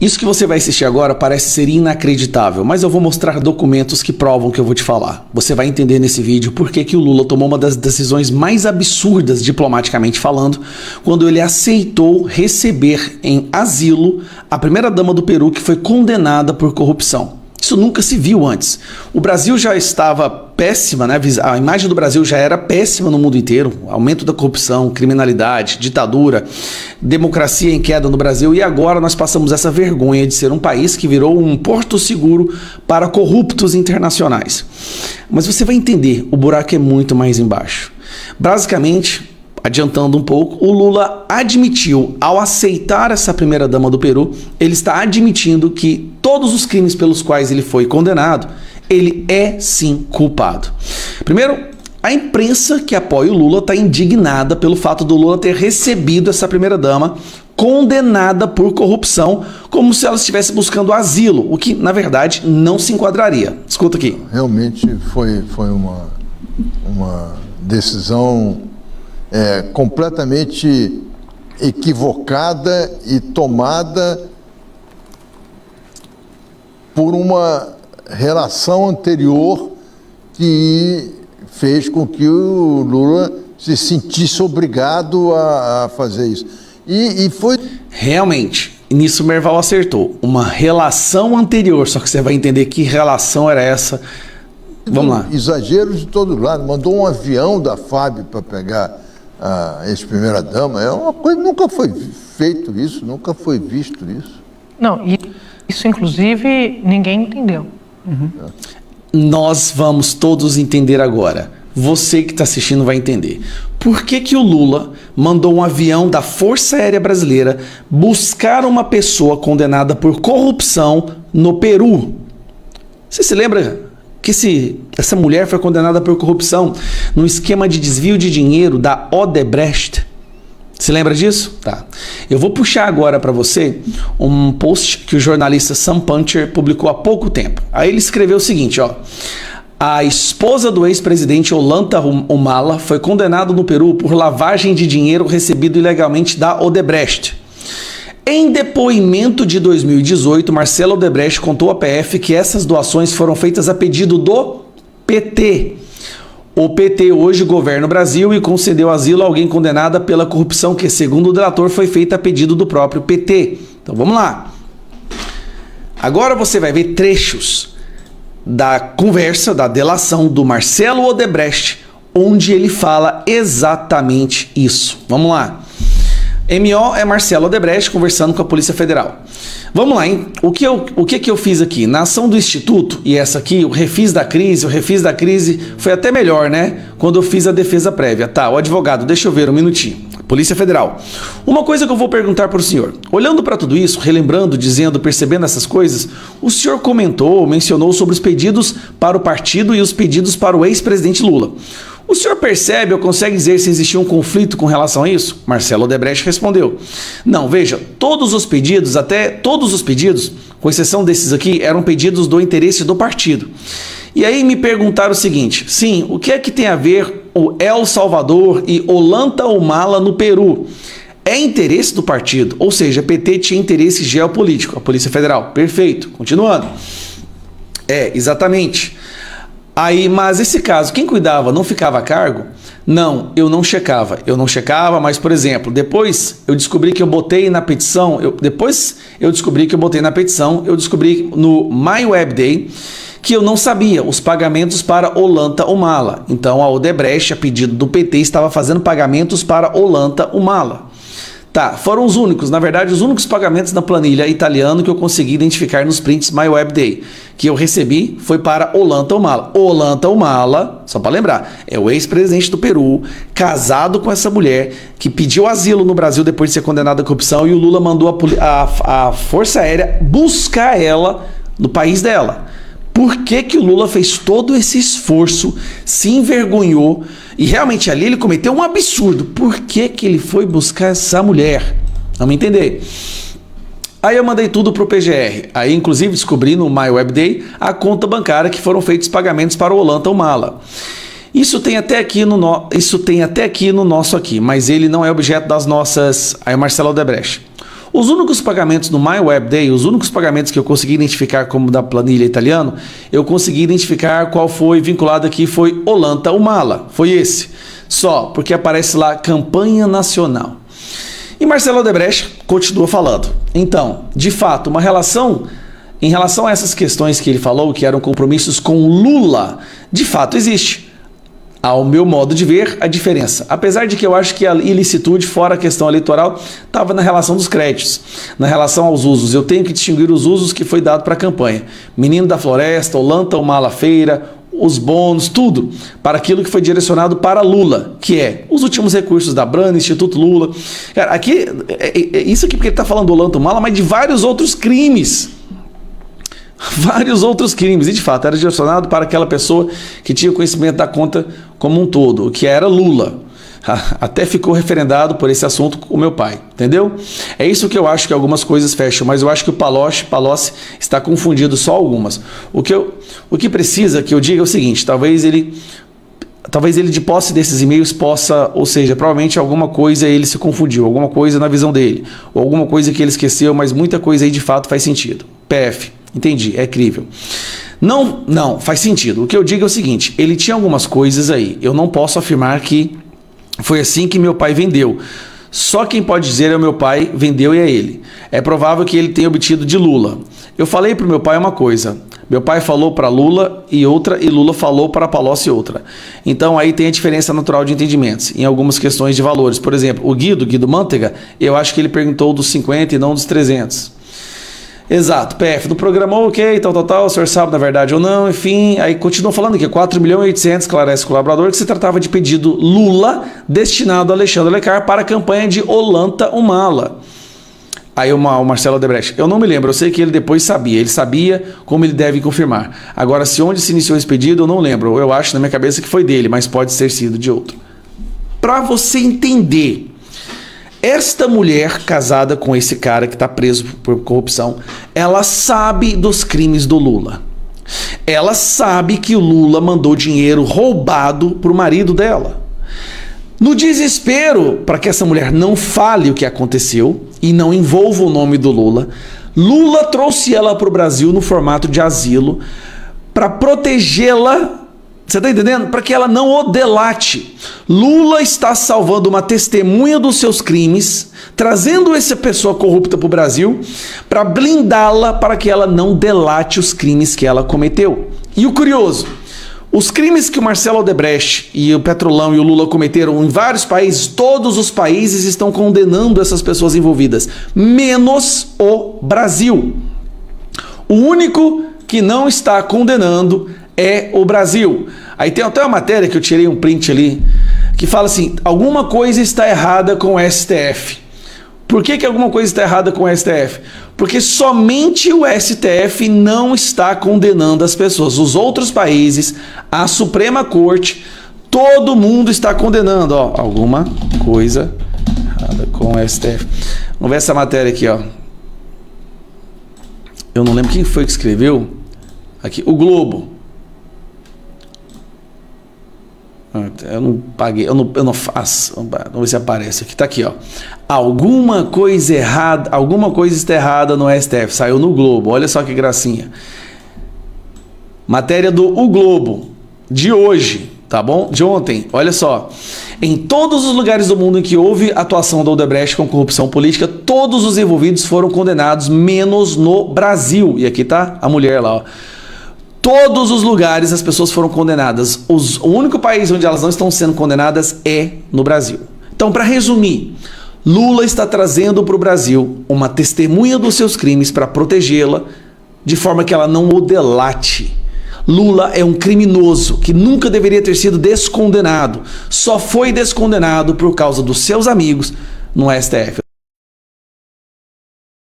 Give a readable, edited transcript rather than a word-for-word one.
Isso que você vai assistir agora parece ser inacreditável, mas eu vou mostrar documentos que provam o que eu vou te falar. Você vai entender nesse vídeo por que o Lula tomou uma das decisões mais absurdas, diplomaticamente falando, quando ele aceitou receber em asilo a primeira-dama do Peru, que foi condenada por corrupção. Isso nunca se viu antes. O Brasil já estava péssima, né? A imagem do Brasil já era péssima no mundo inteiro. Aumento da corrupção, criminalidade, ditadura, democracia em queda no Brasil. E agora nós passamos essa vergonha de ser um país que virou um porto seguro para corruptos internacionais. Mas você vai entender, o buraco é muito mais embaixo. Basicamente, adiantando um pouco, o Lula admitiu, ao aceitar essa primeira-dama do Peru, ele está admitindo que todos os crimes pelos quais ele foi condenado, ele é sim culpado. Primeiro, a imprensa que apoia o Lula está indignada pelo fato do Lula ter recebido essa primeira-dama condenada por corrupção, como se ela estivesse buscando asilo, o que, na verdade, não se enquadraria. Escuta aqui. Realmente foi uma decisão completamente equivocada e tomada por uma relação anterior que fez com que o Lula se sentisse obrigado a fazer isso. E foi... Realmente, nisso o Merval acertou. Uma relação anterior, só que você vai entender que relação era essa. Vamos lá. Exageros de todo lado. Mandou um avião da FAB para pegar a ex-primeira-dama. É uma coisa, nunca foi feito isso, nunca foi visto isso. Não, e isso, inclusive, ninguém entendeu. Nós vamos todos entender agora. Você que está assistindo vai entender. Por que o Lula mandou um avião da Força Aérea Brasileira buscar uma pessoa condenada por corrupção no Peru? Você se lembra que essa mulher foi condenada por corrupção num esquema de desvio de dinheiro da Odebrecht? Se lembra disso? Tá. Eu vou puxar agora para você um post que o jornalista Sam Puncher publicou há pouco tempo. Aí ele escreveu o seguinte, ó. A esposa do ex-presidente Ollanta Humala foi condenada no Peru por lavagem de dinheiro recebido ilegalmente da Odebrecht. Em depoimento de 2018, Marcelo Odebrecht contou à PF que essas doações foram feitas a pedido do PT. O PT hoje governa o Brasil e concedeu asilo a alguém condenada pela corrupção que, segundo o delator, foi feita a pedido do próprio PT. Então vamos lá. Agora você vai ver trechos da conversa, da delação do Marcelo Odebrecht, onde ele fala exatamente isso. Vamos lá. MO é Marcelo Odebrecht conversando com a Polícia Federal. Vamos lá, hein? O que eu fiz aqui? Na ação do Instituto, e essa aqui, o refis da crise foi até melhor, né? Quando eu fiz a defesa prévia. Tá, o advogado, deixa eu ver um minutinho. Polícia Federal. Uma coisa que eu vou perguntar para o senhor. Olhando para tudo isso, relembrando, dizendo, percebendo essas coisas, o senhor comentou, mencionou sobre os pedidos para o partido e os pedidos para o ex-presidente Lula. O senhor percebe ou consegue dizer se existia um conflito com relação a isso? Marcelo Odebrecht respondeu. Não, veja, todos os pedidos, com exceção desses aqui, eram pedidos do interesse do partido. E aí me perguntaram o seguinte, sim, o que é que tem a ver o El Salvador e Ollanta Humala no Peru? É interesse do partido, ou seja, PT tinha interesse geopolítico, a Polícia Federal. Perfeito, continuando. Exatamente. Aí, mas esse caso, quem cuidava não ficava a cargo? Não, eu não checava, mas, por exemplo, depois eu descobri que eu botei na petição, eu descobri no My Web Day que eu não sabia os pagamentos para Ollanta Humala. Então a Odebrecht, a pedido do PT, estava fazendo pagamentos para Ollanta Humala. Tá, foram os únicos, na verdade, os únicos pagamentos na planilha italiana que eu consegui identificar nos prints My Web Day, que eu recebi foi para Ollanta Humala. Ollanta Humala, só para lembrar, é o ex-presidente do Peru, casado com essa mulher, que pediu asilo no Brasil depois de ser condenada à corrupção, e o Lula mandou a Força Aérea buscar ela no país dela. Por que o Lula fez todo esse esforço, se envergonhou e realmente ali ele cometeu um absurdo? Por que ele foi buscar essa mulher? Vamos entender. Aí eu mandei tudo pro PGR. Aí inclusive descobri no My Web Day a conta bancária que foram feitos pagamentos para o Ollanta Humala. Isso tem até aqui no nosso aqui, mas ele não é objeto das nossas... Aí o Marcelo Odebrecht. Os únicos pagamentos no My Web Day, os únicos pagamentos que eu consegui identificar como da planilha italiano, eu consegui identificar qual foi vinculado aqui, foi Olanta Humala, foi esse. Só, porque aparece lá campanha nacional. E Marcelo Odebrecht continua falando. Então, de fato, uma relação, em relação a essas questões que ele falou, que eram compromissos com Lula, de fato existe. Ao meu modo de ver, a diferença. Apesar de que eu acho que a ilicitude, fora a questão eleitoral, estava na relação dos créditos, na relação aos usos. Eu tenho que distinguir os usos que foi dado para a campanha. Menino da Floresta, Olanta Humala Feira, os bônus, tudo, para aquilo que foi direcionado para Lula, que é os últimos recursos da Brana, Instituto Lula. Cara, aqui, isso aqui porque ele está falando do Olanta Humala, mas de vários outros crimes. Vários outros crimes, e de fato era direcionado para aquela pessoa que tinha conhecimento da conta como um todo, que era Lula. Até ficou referendado por esse assunto com o meu pai, entendeu? É isso que eu acho que algumas coisas fecham, mas eu acho que o Palocci está confundido só algumas. O que precisa que eu diga é o seguinte, talvez ele de posse desses e-mails possa, ou seja, provavelmente alguma coisa ele se confundiu, alguma coisa na visão dele, ou alguma coisa que ele esqueceu, mas muita coisa aí de fato faz sentido. PF. Entendi, é crível. Não, faz sentido. O que eu digo é o seguinte, ele tinha algumas coisas aí. Eu não posso afirmar que foi assim que meu pai vendeu. Só quem pode dizer é o meu pai, vendeu e é ele. É provável que ele tenha obtido de Lula. Eu falei para o meu pai uma coisa. Meu pai falou para Lula e outra, e Lula falou para Palocci outra. Então aí tem a diferença natural de entendimentos, em algumas questões de valores. Por exemplo, o Guido Mantega, eu acho que ele perguntou dos 50 e não dos 300. Exato, PF, do programa ok, tal, o senhor sabe na verdade ou não, enfim, aí continua falando que 4.800.000, esclarece o colaborador, que se tratava de pedido Lula destinado a Alexandre Lecar para a campanha de Olanta Humala. Aí o Marcelo Odebrecht, eu não me lembro, eu sei que ele depois sabia, ele sabia como ele deve confirmar. Agora, se onde se iniciou esse pedido, eu não lembro, eu acho na minha cabeça que foi dele, mas pode ter sido de outro. Para você entender... Esta mulher casada com esse cara que está preso por corrupção, ela sabe dos crimes do Lula. Ela sabe que o Lula mandou dinheiro roubado para o marido dela. No desespero, para que essa mulher não fale o que aconteceu e não envolva o nome do Lula, Lula trouxe ela para o Brasil no formato de asilo para protegê-la. Você está entendendo? Para que ela não o delate. Lula está salvando uma testemunha dos seus crimes, trazendo essa pessoa corrupta para o Brasil, para blindá-la para que ela não delate os crimes que ela cometeu. E o curioso, os crimes que o Marcelo Odebrecht e o Petrolão e o Lula cometeram em vários países, todos os países estão condenando essas pessoas envolvidas, menos o Brasil. O único que não está condenando é o Brasil. Aí tem até uma matéria que eu tirei um print ali, que fala assim, alguma coisa está errada com o STF. Por que alguma coisa está errada com o STF? Porque somente o STF não está condenando as pessoas. Os outros países, a Suprema Corte, todo mundo está condenando. Ó, alguma coisa errada com o STF. Vamos ver essa matéria aqui, ó. Eu não lembro quem foi que escreveu. Aqui, o Globo. Eu não paguei, eu não faço. Vamos ver se aparece aqui. Tá aqui, ó. Alguma coisa errada, alguma coisa está errada no STF. Saiu no Globo. Olha só que gracinha. Matéria do O Globo de hoje, tá bom? De ontem. Olha só. Em todos os lugares do mundo em que houve atuação da Odebrecht com corrupção política, todos os envolvidos foram condenados, menos no Brasil. E aqui tá a mulher lá, ó. Todos os lugares as pessoas foram condenadas. O único país onde elas não estão sendo condenadas é no Brasil. Então, para resumir, Lula está trazendo para o Brasil uma testemunha dos seus crimes para protegê-la, de forma que ela não o delate. Lula é um criminoso que nunca deveria ter sido descondenado. Só foi descondenado por causa dos seus amigos no STF.